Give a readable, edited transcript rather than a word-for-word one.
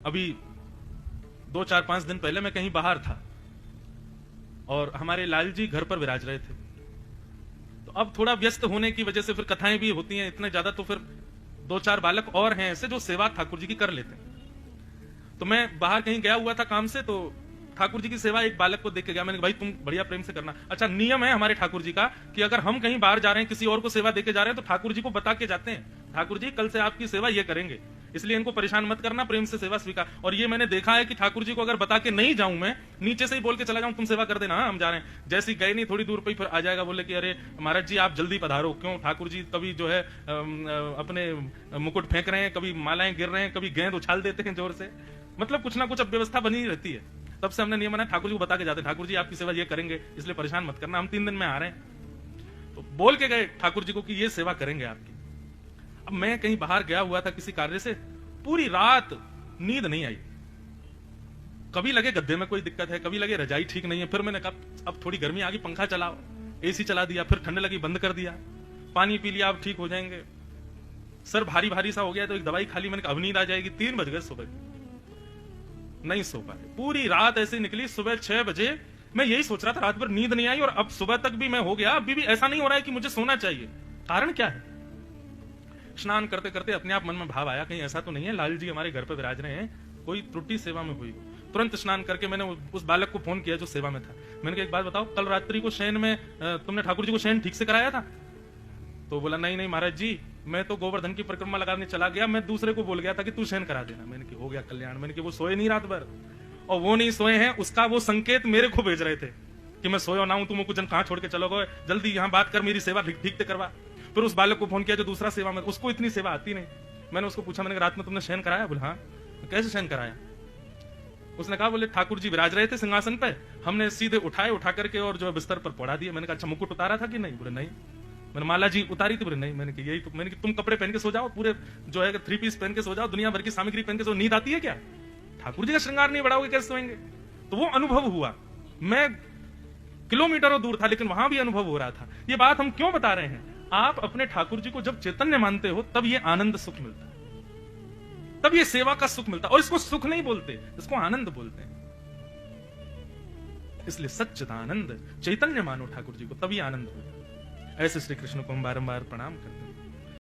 अभी 2-4-5 दिन पहले मैं कहीं बाहर था और हमारे लाल जी घर पर विराज रहे थे। तो अब थोड़ा व्यस्त होने की वजह से फिर कथाएं भी होती हैं इतने ज्यादा, तो फिर 2-4 बालक और हैं ऐसे जो सेवा ठाकुर जी की कर लेते हैं। तो मैं बाहर कहीं गया हुआ था काम से, तो ठाकुर जी की सेवा एक बालक को देख के गया। मैंने कहा भाई तुम बढ़िया प्रेम से करना। अच्छा, नियम है हमारे ठाकुर जी का कि अगर हम कहीं बाहर जा रहे हैं किसी और को सेवा देके जा रहे हैं तो ठाकुर जी को बता के जाते हैं, ठाकुर जी कल से आपकी सेवा ये करेंगे, इसलिए इनको परेशान मत करना, प्रेम से सेवा स्वीकार। और ये मैंने देखा है कि ठाकुर जी को अगर बता के नहीं जाऊं, मैं नीचे से ही बोल के चला जाऊं तुम सेवा कर देना, हम जा रहे हैं, जैसे गए नहीं थोड़ी दूर पे फिर आ जाएगा बोले कि अरे महाराज जी आप जल्दी पधारो। क्यों? ठाकुर जी कभी जो है अपने मुकुट फेंक रहे हैं, कभी मालाएं गिर रहे हैं, कभी गेंद उछाल देते हैं जोर से, मतलब कुछ ना कुछ अब व्यवस्था बनी रहती है। तब से हमने नियम बना ठाकुर जी को बता के जाते, ठाकुर जी आपकी सेवा ये करेंगे इसलिए परेशान मत करना, हम 3 दिन में आ रहे हैं। तो बोल के गए ठाकुर जी को कि ये सेवा करेंगे आपकी। अब मैं कहीं बाहर गया हुआ था किसी कार्य से, पूरी रात नींद नहीं आई। कभी लगे गद्दे में कोई दिक्कत है, कभी लगे रजाई ठीक नहीं है। फिर मैंने कहा अब थोड़ी गर्मी आ गई, पंखा चलाओ, एसी चला दिया, फिर ठंड लगी बंद कर दिया, पानी पी लिया, अब ठीक हो जाएंगे। सर भारी भारी सा हो गया तो एक दवाई खा ली, मैंने कहा अब नींद आ जाएगी। 3 बज गए सुबह, नहीं सो पाए, पूरी रात ऐसे निकली। सुबह 6 बजे मैं यही सोच रहा था, रात भर नींद नहीं आई और अब सुबह तक भी मैं हो गया, अभी भी ऐसा नहीं हो रहा है कि मुझे सोना चाहिए। कारण क्या है? स्नान करते करते अपने आप मन में भाव आया कहीं ऐसा तो नहीं है लाल जी हमारे घर पर विराज रहे हैं, कोई त्रुटि सेवा में हुई। तुरंत स्नान करके मैंने उस बालक को फोन किया जो सेवा में था। मैंने कहा एक बात बताओ, कल रात्रि को शयन में तुमने ठाकुर जी को शयन ठीक से कराया था? तो बोला नहीं नहीं महाराज जी, मैं तो गोवर्धन की परिक्रमा लगाने चला गया, मैं दूसरे को बोल गया था कि तू शयन करा देना। मैंने कहा हो गया कल्याण। मैंने कहा वो सोए नहीं रात भर, और वो नहीं सोए हैं उसका वो संकेत मेरे को भेज रहे थे कि मैं सोया ना हूं, तुम कुछ जन कहां छोड़ के चलो गए, जल्दी यहां बात कर, मेरी सेवा ठीक से करवा। फिर उस बालक को फोन किया जो दूसरा सेवा में, उसको इतनी सेवा आती नहीं। मैंने उसको पूछा, मैंने रात में तुमने शयन कराया? बोला हाँ। कैसे शयन कराया? उसने कहा बोले ठाकुर जी विराज रहे थे सिंहासन पे, हमने सीधे उठाए, उठा करके और जो बिस्तर पर पड़ा दिया। मैंने कहा अच्छा मुकुट उतारा था कि नहीं? बोले नहीं। मैंने माला जी उतारी थी? बोले नहीं। मैंने कहा यही तो, मैंने तुम कपड़े पहन के सो जाओ, पूरे जो है 3 पीस पहन के सो जाओ, दुनिया भर की सामग्री पहन के सो, नींद आती है क्या? ठाकुर जी का श्रृंगार नहीं बढ़ाओगे कैसे सोएंगे? तो वो अनुभव हुआ। मैं किलोमीटरों दूर था लेकिन वहां भी अनुभव हो रहा था। ये बात हम क्यों बता रहे हैं? आप अपने ठाकुर जी को जब चैतन्य मानते हो तब ये आनंद सुख मिलता है, तब ये सेवा का सुख मिलता है। और इसको सुख नहीं बोलते, इसको आनंद बोलते हैं। इसलिए सच्चिदानंद चैतन्य मानो ठाकुर जी को, तभी आनंद हो। ऐसे श्री कृष्ण को हम बारंबार प्रणाम करते हैं।